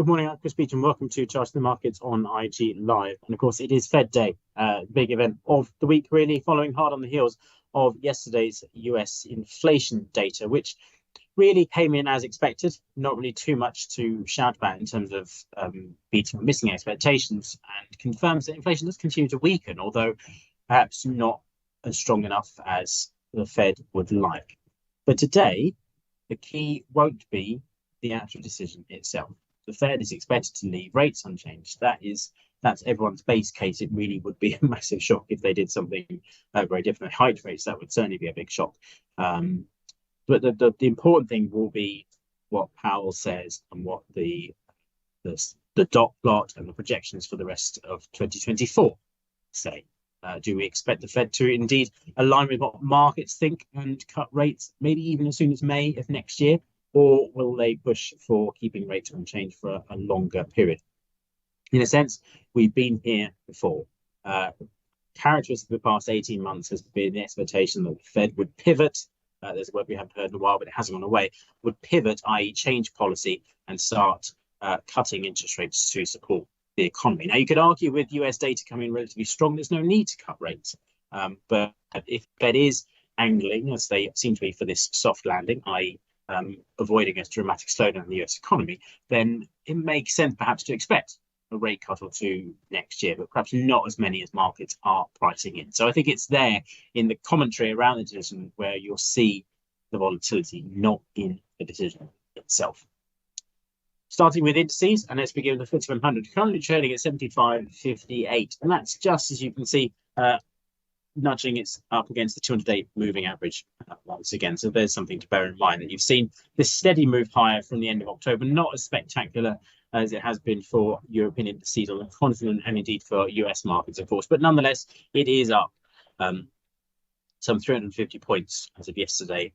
Good morning, I'm Chris Beach, and welcome to Charge the Markets on IG Live. And of course, it is Fed Day, big event of the week, really, following hard on the heels of yesterday's US inflation data, which really came in as expected. Not really too much to shout about in terms of beating or missing expectations, and confirms that inflation does continue to weaken, although perhaps not as strong enough as the Fed would like. But today, the key won't be the actual decision itself. The Fed is expected to leave rates unchanged. That's everyone's base case. It really would be a massive shock if they did something very different. Hike rates, that would certainly be a big shock. But the important thing will be what Powell says and what the dot plot and the projections for the rest of 2024 say. Do we expect the Fed to indeed align with what markets think and cut rates maybe even as soon as May of next year? Or will they push for keeping rates unchanged for a longer period? In a sense, we've been here before. Characteristic of the past 18 months has been the expectation that the Fed would pivot. There's a word we haven't heard in a while, but it hasn't gone away. Would pivot, i.e. change policy and start cutting interest rates to support the economy. Now, you could argue with US data coming relatively strong, there's no need to cut rates. But if Fed is angling, as they seem to be, for this soft landing, i.e. avoiding a dramatic slowdown in the US economy, then it makes sense perhaps to expect a rate cut or two next year, but perhaps not as many as markets are pricing in. So I think it's there in the commentary around the decision where you'll see the volatility, not in the decision itself. Starting with indices, and let's begin with the FTSE 100, currently trading at 75.58, and that's just, as you can see, nudging it up against the 200-day moving average once again. So there's something to bear in mind, that you've seen this steady move higher from the end of October, not as spectacular as it has been for European indices on the continent and indeed for US markets, of course. But nonetheless, it is up some 350 points as of yesterday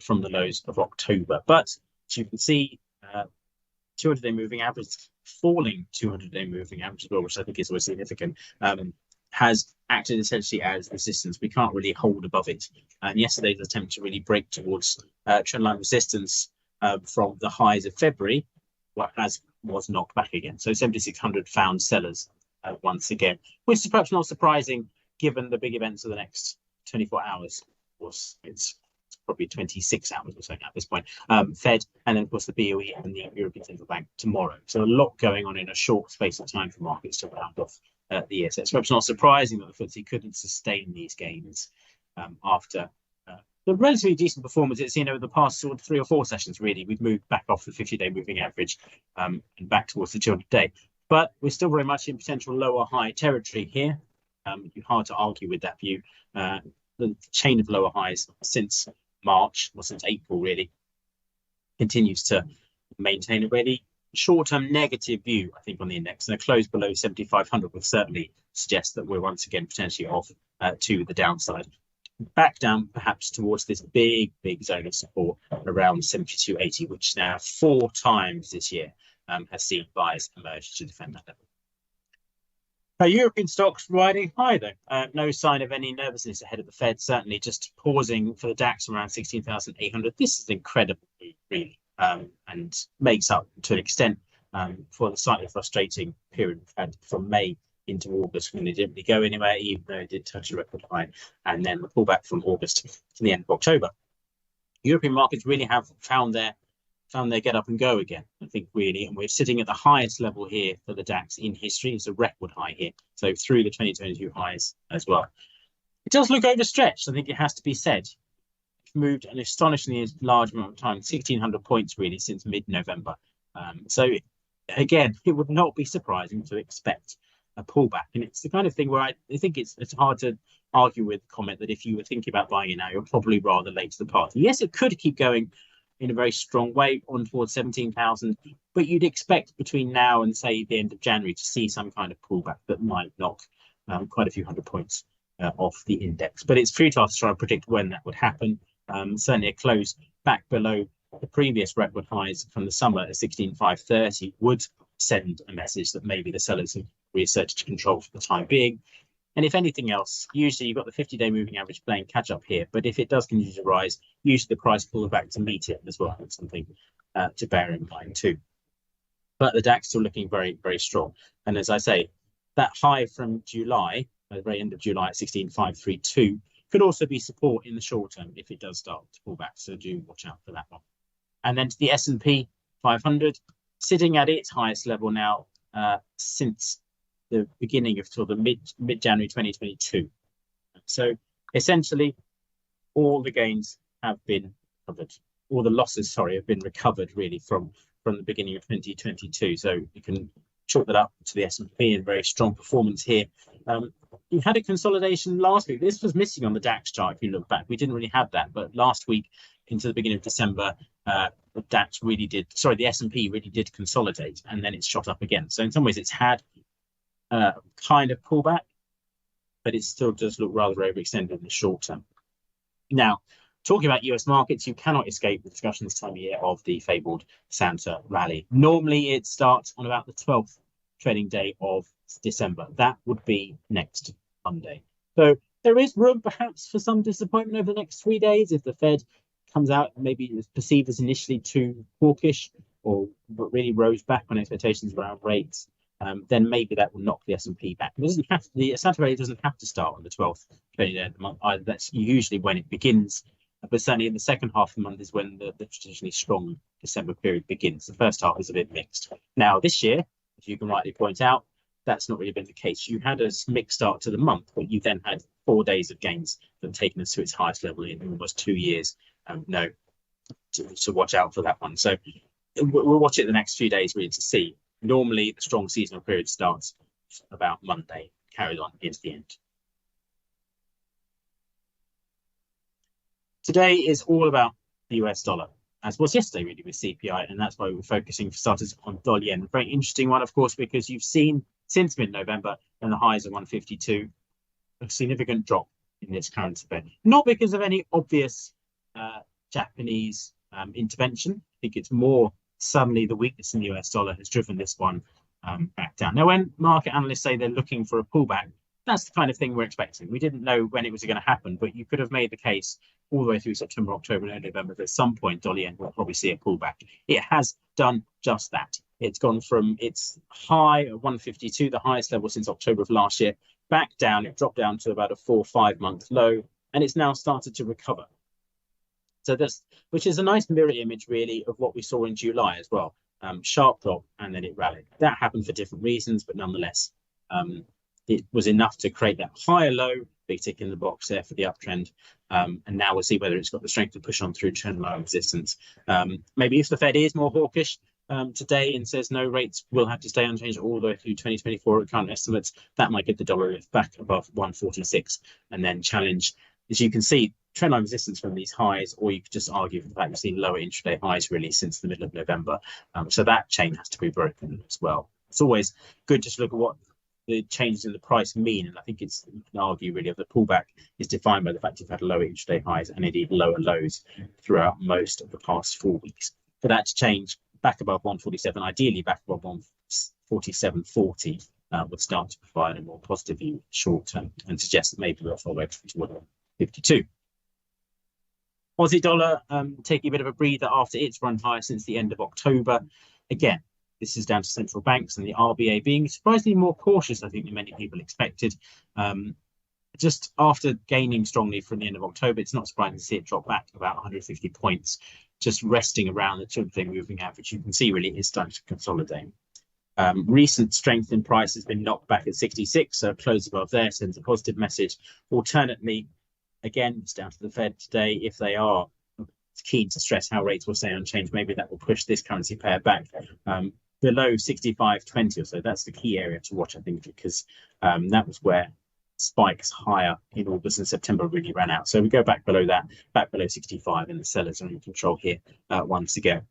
from the lows of October. But as you can see, 200-day moving average, falling 200-day moving average as well, which I think is always significant, has acted essentially as resistance. We can't really hold above it. And yesterday's attempt to really break towards trendline resistance from the highs of February was knocked back again. So 7,600 found sellers once again, which is perhaps not surprising given the big events of the next 24 hours. Of course, it's probably 26 hours or so at this point. Fed, and then of course the BOE and the European Central Bank tomorrow. So a lot going on in a short space of time for markets to round off the year. So it's perhaps not surprising that the FTSE couldn't sustain these gains after the relatively decent performance it's seen over the past sort of 3 or 4 sessions, really. We've moved back off the 50-day moving average and back towards the 200-day. But we're still very much in potential lower high territory here. It's hard to argue with that view. The chain of lower highs since March, or since April really, continues to maintain a really short-term negative view, I think, on the index. And a close below 7,500 would certainly suggest that we're once again potentially off to the downside. Back down perhaps towards this big zone of support around 72.80, which now 4 times this year has seen buyers emerge to defend that level. European stocks riding high, though. No sign of any nervousness ahead of the Fed, certainly just pausing for the DAX around 16,800. This is incredible, really, and makes up to an extent for the slightly frustrating period we've had from May into August, when it didn't really go anywhere, even though it did touch a record high, and then the pullback from August to the end of October. European markets really have found their get up and go again, I think, really, and we're sitting at the highest level here for the DAX in history. It's a record high here, so through the 2022 highs as well. It does look overstretched, I think it has to be said. It's moved an astonishingly large amount of time, 1,600 points really since mid-November. So again, it would not be surprising to expect a pullback, and it's the kind of thing where I think it's hard to argue with the comment that if you were thinking about buying it now, you're probably rather late to the party. Yes, it could keep going in a very strong way on towards 17,000, but you'd expect between now and say the end of January to see some kind of pullback that might knock quite a few hundred points off the index. But it's futile to try and predict when that would happen. Certainly a close back below the previous record highs from the summer at 16,530 would send a message that maybe the sellers have reasserted control for the time being. And if anything else, usually you've got the 50-day moving average playing catch up here. But if it does continue to rise, usually the price pulls back to meet it as well. That's something to bear in mind too. but the DAX still looking very, very strong. And as I say, that high from July, at the very end of July at 16,532, could also be support in the short term if it does start to pull back. So do watch out for that one. And then to the S&P 500, sitting at its highest level now since the beginning of sort of mid-January 2022. So essentially, all the gains have been covered. All the losses, sorry, have been recovered really from the beginning of 2022. So you can chalk that up to the S&P and very strong performance here. You had a consolidation last week. This was missing on the DAX chart if you look back. We didn't really have that, but last week into the beginning of December, the DAX really did, sorry, the S&P really did consolidate, and then it's shot up again. So in some ways it's had kind of pullback, but it still does look rather overextended in the short term. Now, talking about US markets, you cannot escape the discussion this time of year of the fabled Santa rally. Normally it starts on about the 12th trading day of December. That would be next Monday. So there is room perhaps for some disappointment over the next 3 days if the Fed comes out, maybe it's perceived as initially too hawkish or really rose back on expectations around rates. Then maybe that will knock the S&P back. It doesn't have to, the Santa rally doesn't have to start on the 12th trading day of the month either. That's usually when it begins. But certainly in the second half of the month is when the traditionally strong December period begins. The first half is a bit mixed. Now, this year, as you can rightly point out, that's not really been the case. You had a mixed start to the month, but you then had 4 days of gains that have taken us to its highest level in almost 2 years. To watch out for that one. So we'll watch it the next few days really to see. Normally, the strong seasonal period starts about Monday, carries on into the end. Today is all about the US dollar, as was yesterday really with CPI, and that's why we're focusing for starters on dollar yen. Very interesting one, of course, because you've seen since mid-November when the highs are 152, a significant drop in this currency pair. Not because of any obvious Japanese intervention. I think it's more suddenly the weakness in the US dollar has driven this one back down. Now, when market analysts say they're looking for a pullback, that's the kind of thing we're expecting. We didn't know when it was going to happen, but you could have made the case all the way through September, October, and November that at some point dollar yen will probably see a pullback. It has done just that. It's gone from its high of 152, the highest level since October of last year, back down. It dropped down to about a 4 or 5 month low, and it's now started to recover. So that's, which is a nice mirror image really of what we saw in July as well. Sharp drop and then it rallied. That happened for different reasons, but nonetheless, it was enough to create that higher low, big tick in the box there for the uptrend. And now we'll see whether it's got the strength to push on through trend line resistance. Maybe if the Fed is more hawkish today and says no, rates will have to stay unchanged all the way through 2024 at current estimates, that might get the dollar back above 146 and then challenge, as you can see, trend line resistance from these highs, or you could just argue for the fact we've seen lower intraday highs really since the middle of November. So that chain has to be broken as well. It's always good just to look at what the changes in the price mean, and I think it's, you can argue really, of the pullback is defined by the fact you've had lower intraday highs and indeed lower lows throughout most of the past 4 weeks. For that to change back above 147, ideally back above 147.40, would start to provide a more positive view short term and suggest that maybe we'll fall away to 152. Aussie dollar taking a bit of a breather after its run higher since the end of October. Again, this is down to central banks and the RBA being surprisingly more cautious, I think, than many people expected. Just after gaining strongly from the end of October, it's not surprising to see it drop back about 150 points, just resting around the 200-day moving average. You can see really it's starting to consolidate. Recent strength in price has been knocked back at 66, so close above there sends a positive message. Alternately, again, it's down to the Fed today. If they are keen to stress how rates will stay unchanged, maybe that will push this currency pair back below 65.20 or so. That's the key area to watch, I think, because that was where spikes higher in August and September really ran out. So we go back below that, back below 65, and the sellers are in control here once again.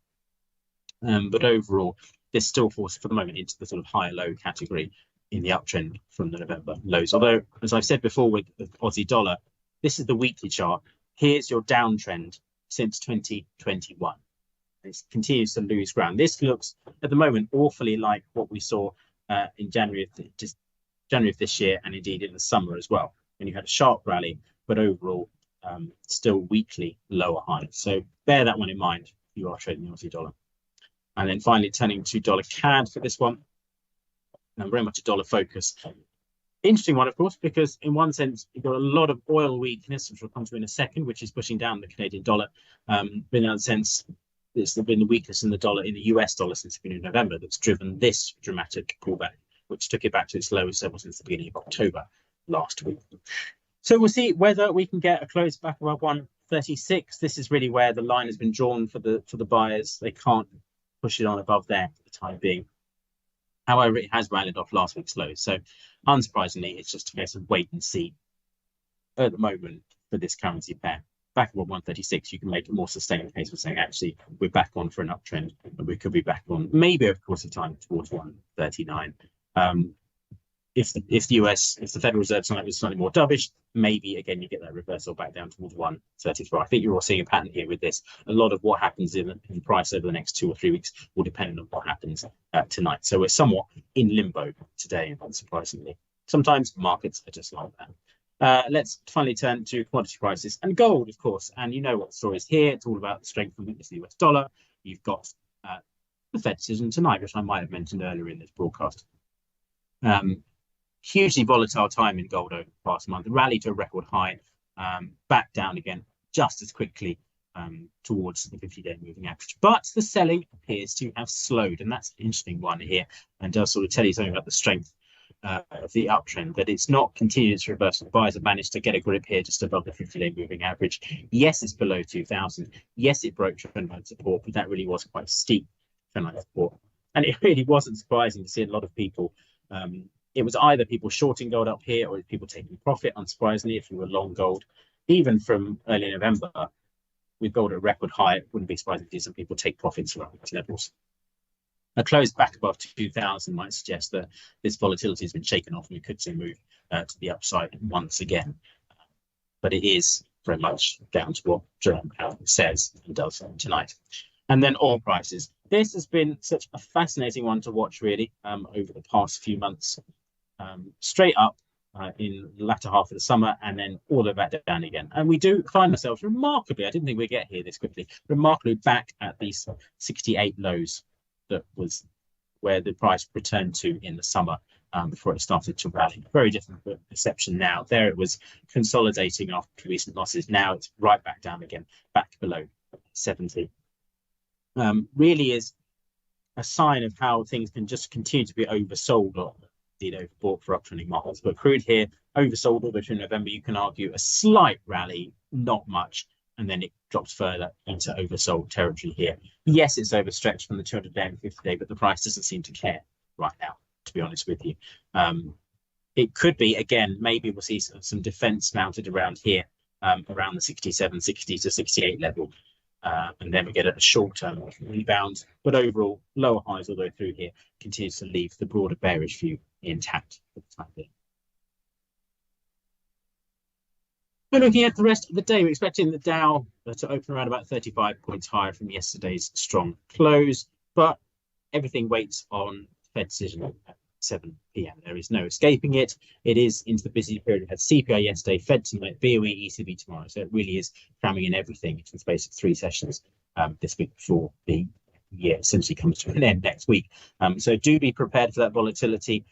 But overall, this still falls for the moment into the sort of higher low category in the uptrend from the November lows. Although, as I've said before with Aussie dollar, this is the weekly chart. Here's your downtrend since 2021. It continues to lose ground. This looks, at the moment, awfully like what we saw in January of this year, and indeed in the summer as well, when you had a sharp rally, but overall still weekly lower highs. So bear that one in mind if you are trading the Aussie dollar. And then finally turning to dollar CAD for this one, and very much a dollar focus. Interesting one, of course, because in one sense, you've got a lot of oil weakness, which we'll come to in a second, which is pushing down the Canadian dollar. But in another sense, there's been the weakness in the dollar, in the US dollar since the beginning of November, that's driven this dramatic pullback, which took it back to its lowest level since the beginning of October last week. So we'll see whether we can get a close back above 136. This is really where the line has been drawn for the buyers. They can't push it on above there for the time being. However, it has rallied off last week's low. So unsurprisingly, it's just a case of wait and see at the moment for this currency pair. Back at 136, you can make a more sustained case for saying, actually, we're back on for an uptrend, and we could be back on maybe over the course of time towards 139. If the Federal Reserve is slightly more dovish, maybe again you get that reversal back down towards 134. I think you're all seeing a pattern here with this. A lot of what happens in price over the next 2 or 3 weeks will depend on what happens tonight. So we're somewhat in limbo today, unsurprisingly. Sometimes markets are just like that. Let's finally turn to commodity prices and gold, of course. And you know what the story is here. It's all about the strength and weakness of the US dollar. You've got the Fed decision tonight, which I might have mentioned earlier in this broadcast. Hugely volatile time in gold over the past month. Rallied to a record high, back down again just as quickly towards the 50-day moving average. But the selling appears to have slowed, and that's an interesting one here, and does sort of tell you something about the strength of the uptrend, that it's not continued its reversal. Buyers have managed to get a grip here just above the 50-day moving average. Yes, it's below 2,000. Yes, it broke trend line support, but that really was quite steep trend line support. And it really wasn't surprising to see a lot of people it was either people shorting gold up here or people taking profit, unsurprisingly, if you were long gold. Even from early November, with gold at a record high, it wouldn't be surprising to see some people take profits around these levels. A close back above 2,000 might suggest that this volatility has been shaken off and we could see a move to the upside once again. But it is very much down to what Jerome Powell says and does tonight. And then oil prices. This has been such a fascinating one to watch, really, over the past few months. Straight up in the latter half of the summer and then all the way back down again. And we do find ourselves remarkably, I didn't think we'd get here this quickly, remarkably back at these 68 lows that was where the price returned to in the summer before it started to rally. Very different perception now. There it was consolidating after recent losses. Now it's right back down again, back below 70. Really is a sign of how things can just continue to be oversold or overbought for uptrending markets. But crude here, oversold all the way through November. You can argue a slight rally, not much, and then it drops further into oversold territory here. Yes, it's overstretched from the 200-day and 50-day, but the price doesn't seem to care right now, to be honest with you. It could be, again, maybe we'll see some defense mounted around here, around the 67, 60 to 68 level. And then we get a short-term rebound, but overall lower highs all the way through here continues to leave the broader bearish view intact for the time being. We're looking at the rest of the day. We're expecting the Dow to open around about 35 points higher from yesterday's strong close, but everything waits on the Fed decision at 7 p.m. There is no escaping it. It is into the busy period. We had CPI yesterday, Fed tonight, BOE, ECB tomorrow. So it really is cramming in everything in the space of 3 sessions this week before the year essentially comes to an end next week. So do be prepared for that volatility.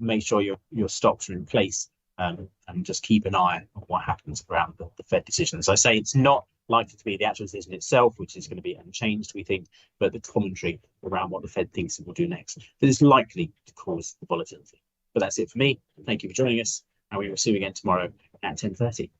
Make sure your stocks are in place and just keep an eye on what happens around the Fed decision. As I say, it's not likely to be the actual decision itself, which is going to be unchanged, we think, but the commentary around what the Fed thinks it will do next that is likely to cause the volatility. But that's it for me. Thank you for joining us, and we will see you again tomorrow at 10:30.